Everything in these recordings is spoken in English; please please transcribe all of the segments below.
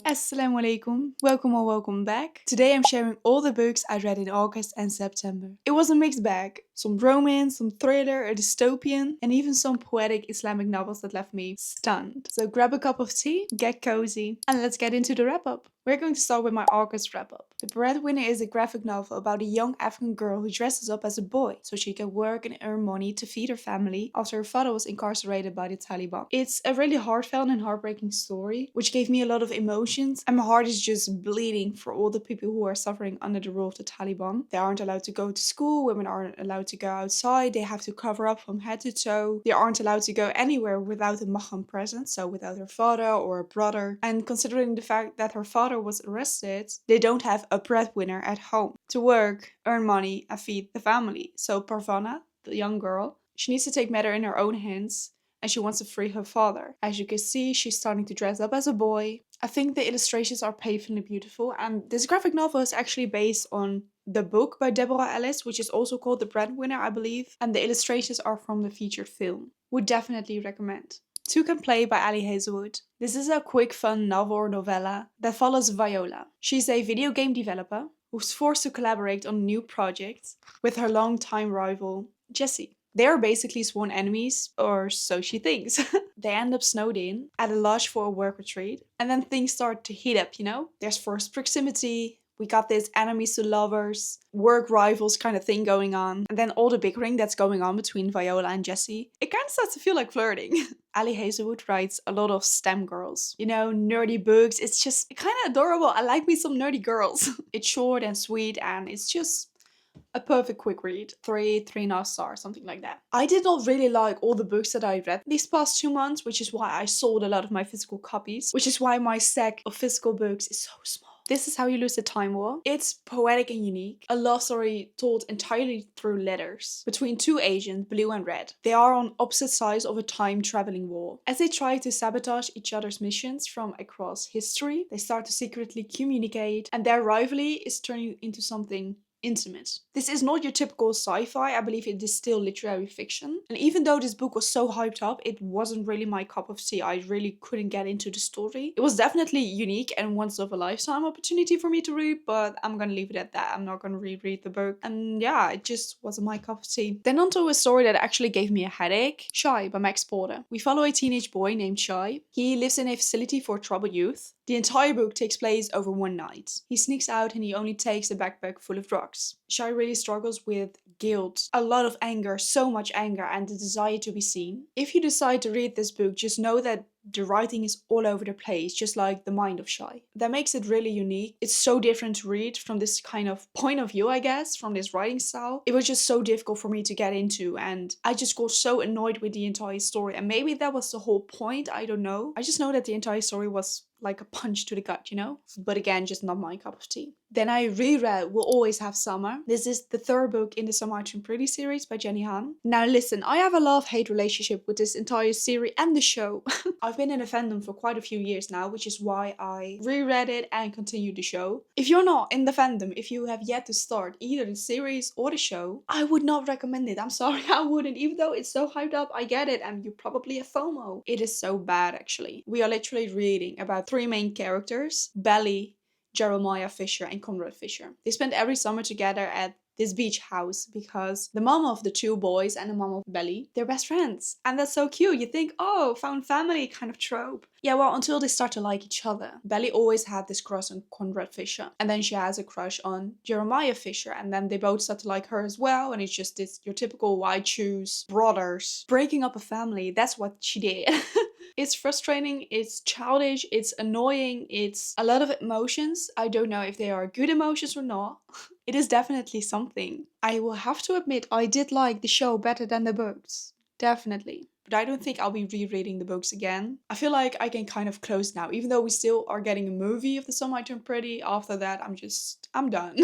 Assalamu Alaikum, welcome or welcome back. Today I'm sharing all the books I read in August and September. It was a mixed bag. Some romance, some thriller, a dystopian, and even some poetic Islamic novels that left me stunned. So grab a cup of tea, get cozy, and let's get into the wrap-up. We're going to start with my August wrap-up. The Breadwinner is a graphic novel about a young African girl who dresses up as a boy so she can work and earn money to feed her family after her father was incarcerated by the Taliban. It's a really heartfelt and heartbreaking story, which gave me a lot of emotions, and my heart is just bleeding for all the people who are suffering under the rule of the Taliban. They aren't allowed to go to school, women aren't allowed to go outside, they have to cover up from head to toe, they aren't allowed to go anywhere without a mahram present, so without her father or a brother, and considering the fact that her father was arrested, they don't have a breadwinner at home to work, earn money, and feed the family. So Parvana, the young girl, she needs to take matter in her own hands, and she wants to free her father. As you can see, she's starting to dress up as a boy. I think the illustrations are painfully beautiful, and this graphic novel is actually based on the book by Deborah Ellis, which is also called The Breadwinner, I believe, and the illustrations are from the featured film. Would definitely recommend. Two Can Play by Ali Hazelwood. This is a quick, fun novel or novella that follows Viola. She's a video game developer who's forced to collaborate on a new project with her longtime rival, Jessie. They are basically sworn enemies, or so she thinks. They end up snowed in at a lodge for a work retreat, and then things start to heat up, you know? There's forced proximity, we got this enemies to lovers, work rivals kind of thing going on, and then all the bickering that's going on between Viola and Jessie. It kind of starts to feel like flirting. Ali Hazelwood writes a lot of STEM girls. You know, nerdy books. It's just kind of adorable. I like me some nerdy girls. It's short and sweet, and it's just a perfect quick read. 3.5 stars, something like that. I did not really like all the books that I read these past 2 months, which is why I sold a lot of my physical copies, which is why my stack of physical books is so small. This is How You Lose the Time War. It's poetic and unique. A love story told entirely through letters between two agents, Blue and Red. They are on opposite sides of a time-traveling war. As they try to sabotage each other's missions from across history, they start to secretly communicate, and their rivalry is turning into something intimate. This is not your typical sci-fi, I believe it is still literary fiction. And even though this book was so hyped up, it wasn't really my cup of tea. I really couldn't get into the story. It was definitely unique and once of a lifetime opportunity for me to read, but I'm gonna leave it at that. I'm not gonna reread the book. And yeah, it just wasn't my cup of tea. Then onto a story that actually gave me a headache. Shy by Max Porter. We follow a teenage boy named Shy. He lives in a facility for troubled youth. The entire book takes place over one night. He sneaks out and he only takes a backpack full of drugs. Shy really struggles with guilt, a lot of anger, so much anger, and the desire to be seen. If you decide to read this book, just know that the writing is all over the place, just like the mind of Shy. That makes it really unique. It's so different to read from this kind of point of view, I guess, from this writing style. It was just so difficult for me to get into, and I just got so annoyed with the entire story. And maybe that was the whole point, I don't know. I just know that the entire story was like a punch to the gut, you know? But again, just not my cup of tea. Then I reread We'll Always Have Summer. This is the third book in the Summer Too Pretty series by Jenny Han. Now listen, I have a love-hate relationship with this entire series and the show. I've been in a fandom for quite a few years now, which is why I reread it and continued the show. If you're not in the fandom, if you have yet to start either the series or the show, I would not recommend it. I'm sorry, I wouldn't. Even though it's so hyped up, I get it, and you probably have FOMO. It is so bad, actually. We are literally reading about three main characters: Belly, Jeremiah Fisher, and Conrad Fisher. They spend every summer together at this beach house because the mom of the two boys and the mom of Belly, they're best friends. And that's so cute. You think, oh, found family kind of trope. Yeah, well, until they start to like each other. Belly always had this crush on Conrad Fisher, and then she has a crush on Jeremiah Fisher, and then they both start to like her as well, and it's just this your typical white shoes brothers breaking up a family. That's what she did. It's frustrating, it's childish, it's annoying, it's a lot of emotions. I don't know if they are good emotions or not. It is definitely something. I will have to admit, I did like the show better than the books. Definitely. But I don't think I'll be rereading the books again. I feel like I can kind of close now, even though we still are getting a movie of The Summer I Turned Pretty. After that, I'm done.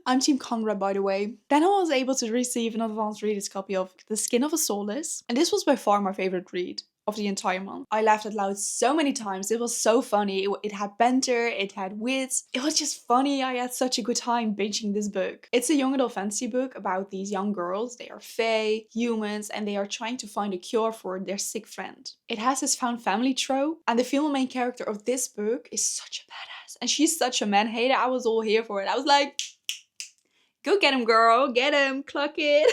I'm Team Conrad, by the way. Then I was able to receive an advanced reader's copy of The Skin of a Soulless, and this was by far my favorite read. of the entire month. I laughed out loud so many times. It was so funny. It had banter, it had wits. It was just funny. I had such a good time binging this book. It's a young adult fantasy book about these young girls. They are fae, humans, and they are trying to find a cure for their sick friend. It has this found family trope, and the female main character of this book is such a badass. And she's such a man hater. I was all here for it. I was like, go get him, girl. Get him. Cluck it.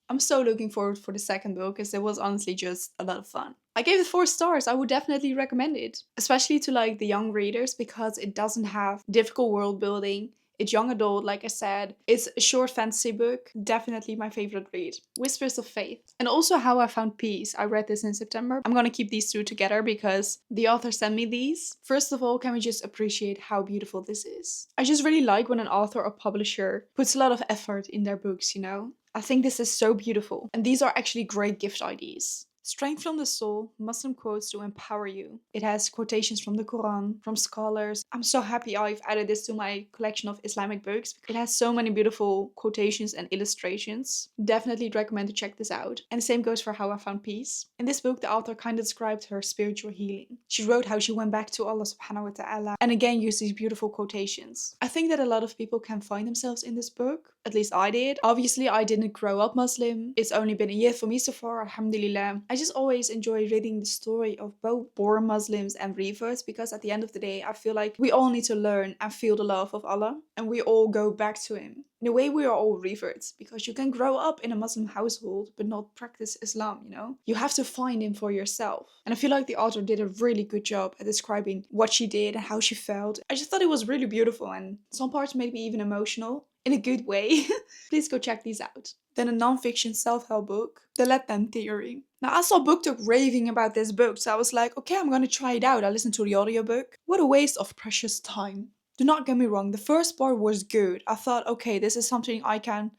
I'm so looking forward for the second book because it was honestly just a lot of fun. I gave it 4 stars. I would definitely recommend it, especially to like the young readers because it doesn't have difficult world building. It's young adult, like I said. It's a short fantasy book. Definitely my favorite read. Whispers of Faith. And also How I Found Peace. I read this in September. I'm gonna keep these 2 together because the author sent me these. First of all, can we just appreciate how beautiful this is? I just really like when an author or publisher puts a lot of effort in their books, you know? I think this is so beautiful. And these are actually great gift ideas. Strength from the Soul, Muslim quotes to empower you. It has quotations from the Quran, from scholars. I'm so happy I've added this to my collection of Islamic books. It has so many beautiful quotations and illustrations. Definitely recommend to check this out. And the same goes for How I Found Peace. In this book, the author kind of described her spiritual healing. She wrote how she went back to Allah subhanahu wa ta'ala and again used these beautiful quotations. I think that a lot of people can find themselves in this book. At least I did. Obviously, I didn't grow up Muslim. It's only been a year for me so far, alhamdulillah. I just always enjoy reading the story of both born Muslims and reverts because at the end of the day, I feel like we all need to learn and feel the love of Allah and we all go back to Him. In a way, we are all reverts because you can grow up in a Muslim household but not practice Islam, you know? You have to find Him for yourself. And I feel like the author did a really good job at describing what she did and how she felt. I just thought it was really beautiful and some parts made me even emotional. In a good way. Please go check these out. Then a non-fiction self-help book, The Let Them Theory. Now I saw BookTok raving about this book, so I was like, okay, I'm gonna try it out. I listened to the audiobook. What a waste of precious time. Do not get me wrong, the first part was good. I thought, okay, this is something I can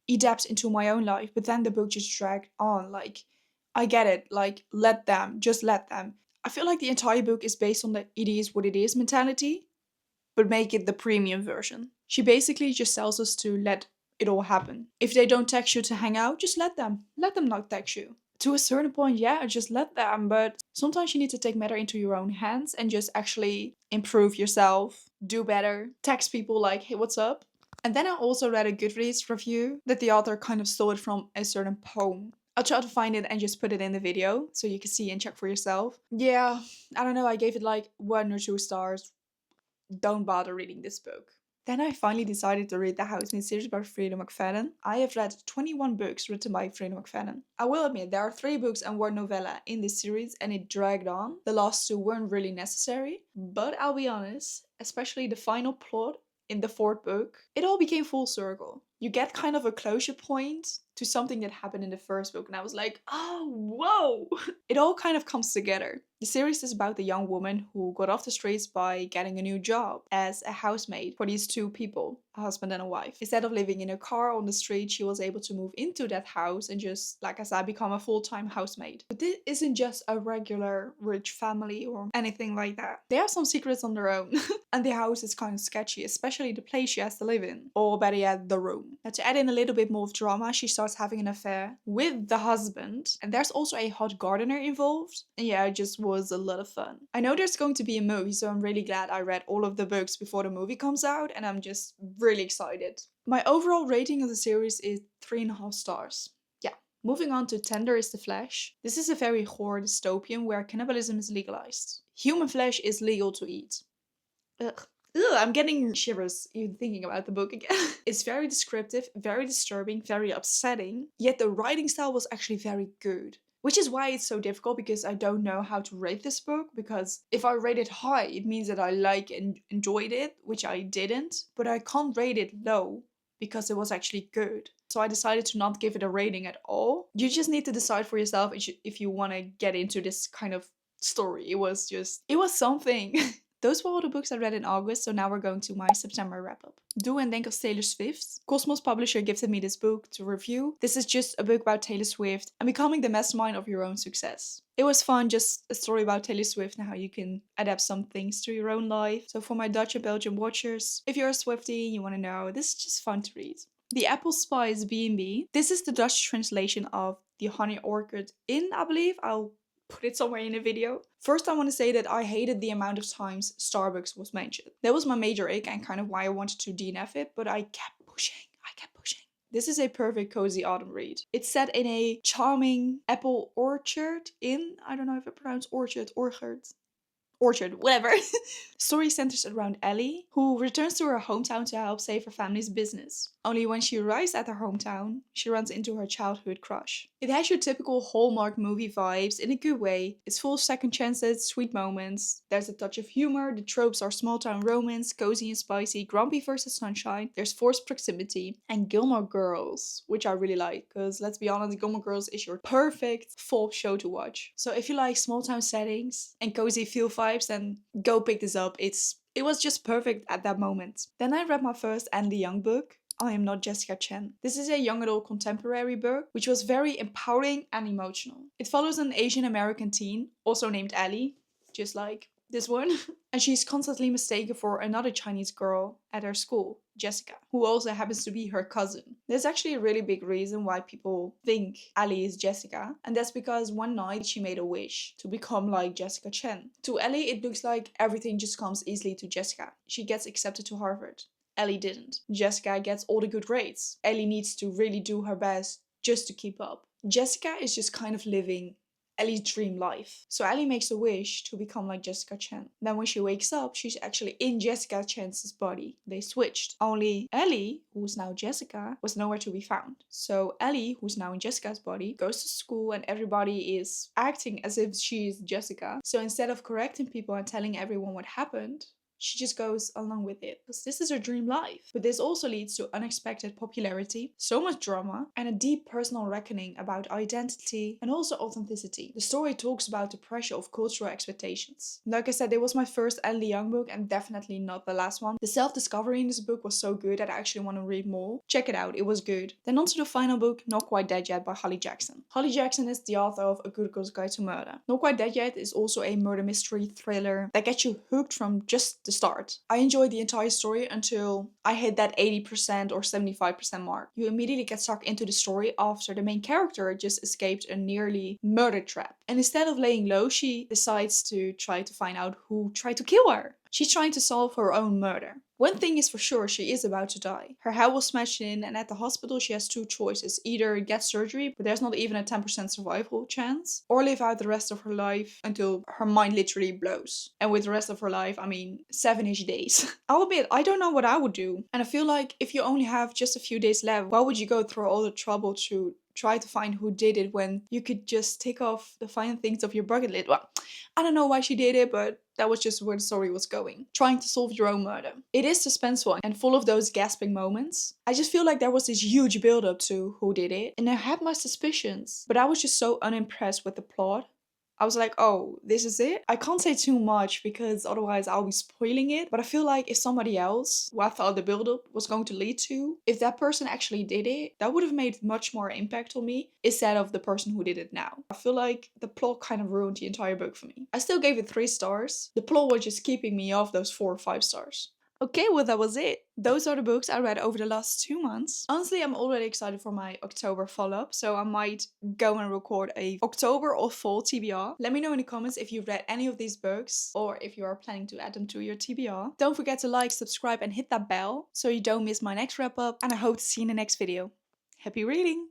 adapt into my own life, but then the book just dragged on. Like, I get it, like, let them, just let them. I feel like the entire book is based on the it is what it is mentality, but make it the premium version. She basically just tells us to let it all happen. If they don't text you to hang out, just let them. Let them not text you. To a certain point, yeah, just let them, but sometimes you need to take matter into your own hands and just actually improve yourself, do better, text people like, hey, what's up? And then I also read a Goodreads review that the author kind of stole it from a certain poem. I'll try to find it and just put it in the video so you can see and check for yourself. Yeah, I don't know, I gave it like 1 or 2 stars. Don't bother reading this book. Then I finally decided to read the Housemaid series by Freida McFadden. I have read 21 books written by Freida McFadden. I will admit there are 3 books and 1 novella in this series and it dragged on. The last 2 weren't really necessary, but I'll be honest, especially the final plot in the 4th book, it all became full circle. You get kind of a closure point to something that happened in the 1st book and I was like, oh, whoa! It all kind of comes together. The series is about the young woman who got off the streets by getting a new job as a housemaid for these 2 people, a husband and a wife. Instead of living in a car on the street, she was able to move into that house and just, like I said, become a full-time housemaid. But this isn't just a regular rich family or anything like that. They have some secrets on their own. And the house is kind of sketchy, especially the place she has to live in. Or better yet, the room. Now to add in a little bit more of drama, she starts having an affair with the husband. And there's also a hot gardener involved. And yeah, it just was a lot of fun. I know there's going to be a movie, so I'm really glad I read all of the books before the movie comes out, and I'm just really excited. My overall rating of the series is 3.5 stars. Yeah. Moving on to Tender is the Flesh. This is a very horror dystopian where cannibalism is legalized. Human flesh is legal to eat. Ugh. Ugh, I'm getting shivers even thinking about the book again. It's very descriptive, very disturbing, very upsetting, yet the writing style was actually very good. Which is why it's so difficult because I don't know how to rate this book, because if I rate it high, it means that I like and enjoyed it, which I didn't, but I can't rate it low because it was actually good. So I decided to not give it a rating at all. You just need to decide for yourself if you want to get into this kind of story. It was something. Those were all the books I read in August, so now we're going to my September wrap-up. Do and Think of Taylor Swift. Cosmos publisher gifted me this book to review. This is just a book about Taylor Swift and becoming the mastermind of your own success. It was fun, just a story about Taylor Swift and how you can adapt some things to your own life. So for my Dutch and Belgian watchers, if you're a Swiftie, you want to know, this is just fun to read. The Apple Spice B&B. This is the Dutch translation of The Honey Orchid Inn, I believe. I'll put it somewhere in a video. First, I want to say that I hated the amount of times Starbucks was mentioned. That was my major ick and kind of why I wanted to DNF it, but I kept pushing. This is a perfect cozy autumn read. It's set in a charming apple orchard in, I don't know if I pronounce orchard, whatever. Story centers around Ellie, who returns to her hometown to help save her family's business. Only when she arrives at her hometown, she runs into her childhood crush. It has your typical Hallmark movie vibes in a good way. It's full of second chances, sweet moments. There's a touch of humor. The tropes are small town romance, cozy and spicy, grumpy versus sunshine. There's forced proximity and Gilmore Girls, which I really like because let's be honest, Gilmore Girls is your perfect fall show to watch. So if you like small town settings and cozy feel vibes, then go pick this up. It was just perfect at that moment. Then I read my first Andy Young book, I Am Not Jessica Chen. This is a young adult contemporary book, which was very empowering and emotional. It follows an Asian American teen, also named Ellie, just like this one, and she's constantly mistaken for another Chinese girl at her school, Jessica, who also happens to be her cousin. There's actually a really big reason why people think Ellie is Jessica, and that's because one night she made a wish to become like Jessica Chen. To Ellie, it looks like everything just comes easily to Jessica. She gets accepted to Harvard. Ellie didn't. Jessica gets all the good grades. Ellie needs to really do her best just to keep up. Jessica is just kind of living Ellie's dream life. So Ellie makes a wish to become like Jessica Chen. Then when she wakes up, she's actually in Jessica Chen's body. They switched. Only Ellie, who's now Jessica, was nowhere to be found. So Ellie, who's now in Jessica's body, goes to school and everybody is acting as if she's Jessica. So instead of correcting people and telling everyone what happened, she just goes along with it because this is her dream life. But this also leads to unexpected popularity, so much drama, and a deep personal reckoning about identity and also authenticity. The story talks about the pressure of cultural expectations. Like I said, it was my first Andy Young book and definitely not the last one. The self-discovery in this book was so good that I actually want to read more. Check it out, it was good. Then on to the final book, Not Quite Dead Yet by Holly Jackson. Holly Jackson is the author of A Good Girl's Guide to Murder. Not Quite Dead Yet is also a murder mystery thriller that gets you hooked from just the start. I enjoyed the entire story until I hit that 80% or 75% mark. You immediately get sucked into the story after the main character just escaped a nearly murder trap. And instead of laying low, she decides to try to find out who tried to kill her. She's trying to solve her own murder. One thing is for sure, she is about to die. Her head was smashed in and at the hospital she has two choices. Either get surgery, but there's not even a 10% survival chance, or live out the rest of her life until her mind literally blows. And with the rest of her life, I mean 7-ish days. I'll admit, I don't know what I would do. And I feel like if you only have just a few days left, why would you go through all the trouble to try to find who did it when you could just tick off the final things of your bucket list? Well, I don't know why she did it, but that was just where the story was going. Trying to solve your own murder. It is suspenseful and full of those gasping moments. I just feel like there was this huge build up to who did it, and I had my suspicions, but I was just so unimpressed with the plot. I was like, oh, this is it? I can't say too much because otherwise I'll be spoiling it. But I feel like if somebody else, who I thought the build-up was going to lead to, if that person actually did it, that would have made much more impact on me instead of the person who did it now. I feel like the plot kind of ruined the entire book for me. I still gave it 3 stars. The plot was just keeping me off those 4 or 5 stars. Okay, well that was it. Those are the books I read over the last 2 months. Honestly, I'm already excited for my October follow-up, so I might go and record a October or fall TBR. Let me know in the comments if you've read any of these books or if you are planning to add them to your TBR. Don't forget to like, subscribe and hit that bell so you don't miss my next wrap-up, and I hope to see you in the next video. Happy reading!